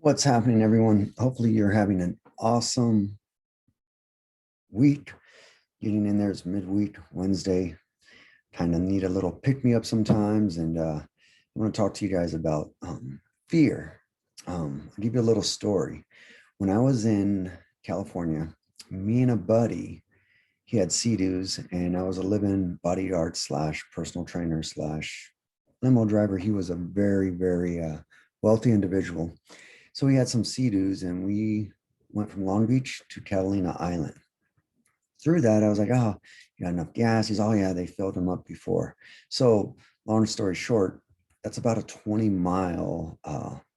What's happening, everyone? Hopefully, you're having an awesome week. Getting in there, it's midweek, Wednesday. Kind of need a little pick me up sometimes. And I want to talk to you guys about fear. I'll give you a little story. When I was in California, me and a buddy, he had Sea-Doos, and I was a living bodyguard slash personal trainer slash limo driver. He was a very wealthy individual. So we had some Sea-Doos, and we went from Long Beach to Catalina Island. Through that, I was like, oh, you got enough gas? He's, oh, yeah, they filled them up before. So, long story short, that's about a 20-mile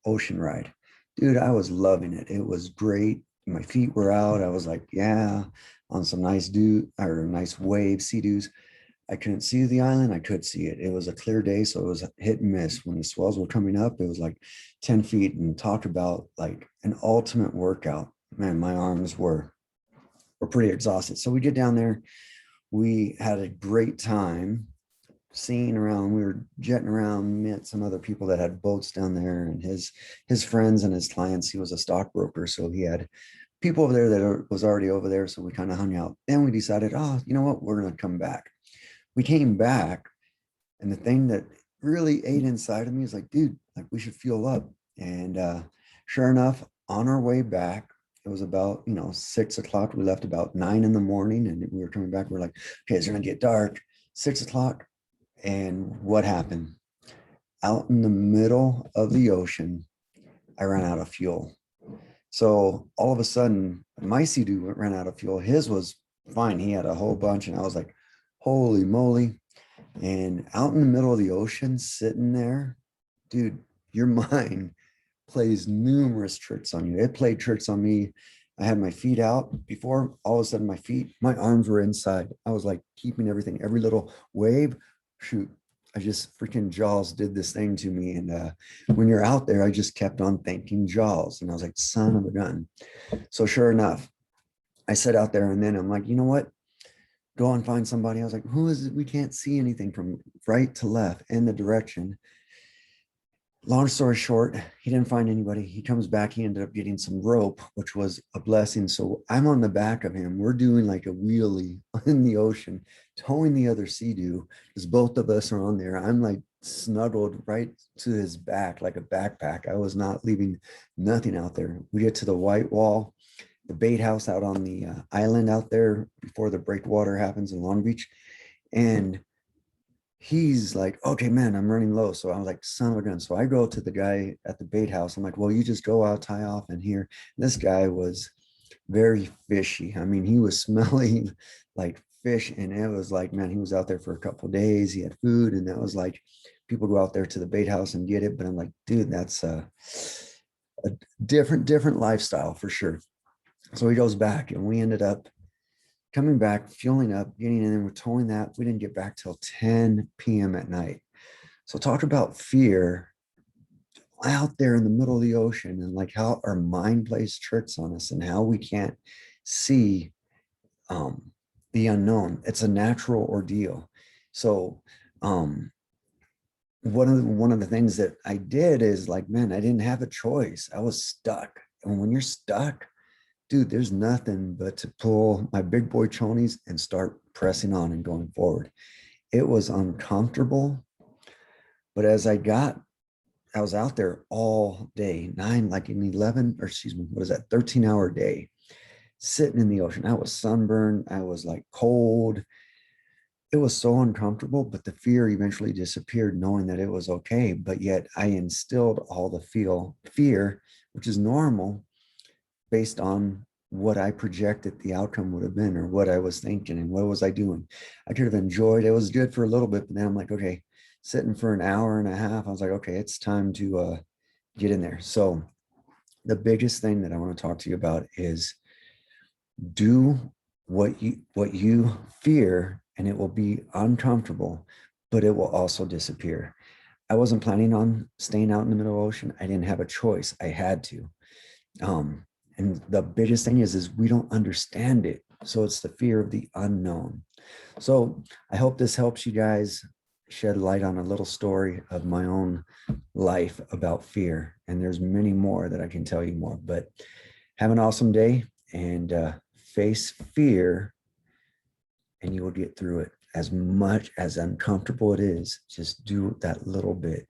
ocean ride. Dude, I was loving it. It was great. My feet were out. I was like, yeah, on some nice waves, Sea-Doos. I couldn't see the island. I could see it. It was a clear day, so it was hit and miss. When the swells were coming up, it was like 10 feet, and talk about like an ultimate workout. Man, my arms were pretty exhausted. So we get down there. We had a great time seeing around. We were jetting around, met some other people that had boats down there, and his friends and his clients. He was a stockbroker, so he had people over there that was already over there. So we kind of hung out. Then we decided, oh, you know what? We're going to come back. We came back, and the thing that really ate inside of me is like, dude, like we should fuel up. And sure enough, on our way back, it was about 6 o'clock. We left about 9 in the morning, and we were coming back. We're like, okay, it's gonna get dark. 6 o'clock, and what happened? Out in the middle of the ocean, I ran out of fuel. So all of a sudden, my Sea-Doo ran out of fuel. His was fine. He had a whole bunch, and I was like, holy moly. And out in the middle of the ocean, sitting there, dude, your mind plays numerous tricks on you. It played tricks on me. I had my feet out before. All of a sudden, my arms were inside. I was like keeping everything, every little wave. Shoot, I just freaking Jaws did this thing to me. And when you're out there, I just kept on thinking Jaws. And I was like, son of a gun. So sure enough, I sat out there, and then I'm like, you know what? Go and find somebody. I was like, who is it? We can't see anything from right to left in the direction. Long story short, he didn't find anybody. He comes back. He ended up getting some rope, which was a blessing. So I'm on the back of him. We're doing like a wheelie in the ocean, towing the other Sea-Doo because both of us are on there. I'm like snuggled right to his back like a backpack. I was not leaving nothing out there. We get to the white wall, the bait house out on the island out there before the breakwater happens in Long Beach. And he's like, okay, man, I'm running low. So I was like, son of a gun. So I go to the guy at the bait house. I'm like, well, you just go out, tie off in here. And this guy was very fishy. I mean, he was smelling like fish. And it was like, man, he was out there for a couple of days. He had food. And that was like, people go out there to the bait house and get it. But I'm like, dude, that's a different lifestyle for sure. So he goes back, and we ended up coming back, fueling up, getting in there, we're towing that. We didn't get back till 10 p.m. at night. So talk about fear out there in the middle of the ocean, and like how our mind plays tricks on us and how we can't see um, the unknown. It's a natural ordeal. So one of the things that I did is like, man, I didn't have a choice. I was stuck. And when you're stuck, dude, there's nothing but to pull my big boy chonies and start pressing on and going forward. It was uncomfortable, but I was out there all day, like an 11, or excuse me, what is that, 13-hour day, sitting in the ocean. I was sunburned. I was like cold. It was so uncomfortable, but the fear eventually disappeared, knowing that it was okay. But yet I instilled all the fear, which is normal, based on what I projected the outcome would have been, or what I was thinking and what was I doing. I could have enjoyed it. It was good for a little bit, but then I'm like, okay, sitting for an hour and a half, I was like, okay, it's time to get in there. So the biggest thing that I want to talk to you about is do what you fear, and it will be uncomfortable, but it will also disappear. I wasn't planning on staying out in the middle of the ocean. I didn't have a choice. I had to. And the biggest thing is we don't understand it. So it's the fear of the unknown. So I hope this helps you guys. shed light on a little story of my own life about fear. And there's many more that I can tell you more, but have an awesome day and face fear and you will get through it. As much as uncomfortable it is, just do that little bit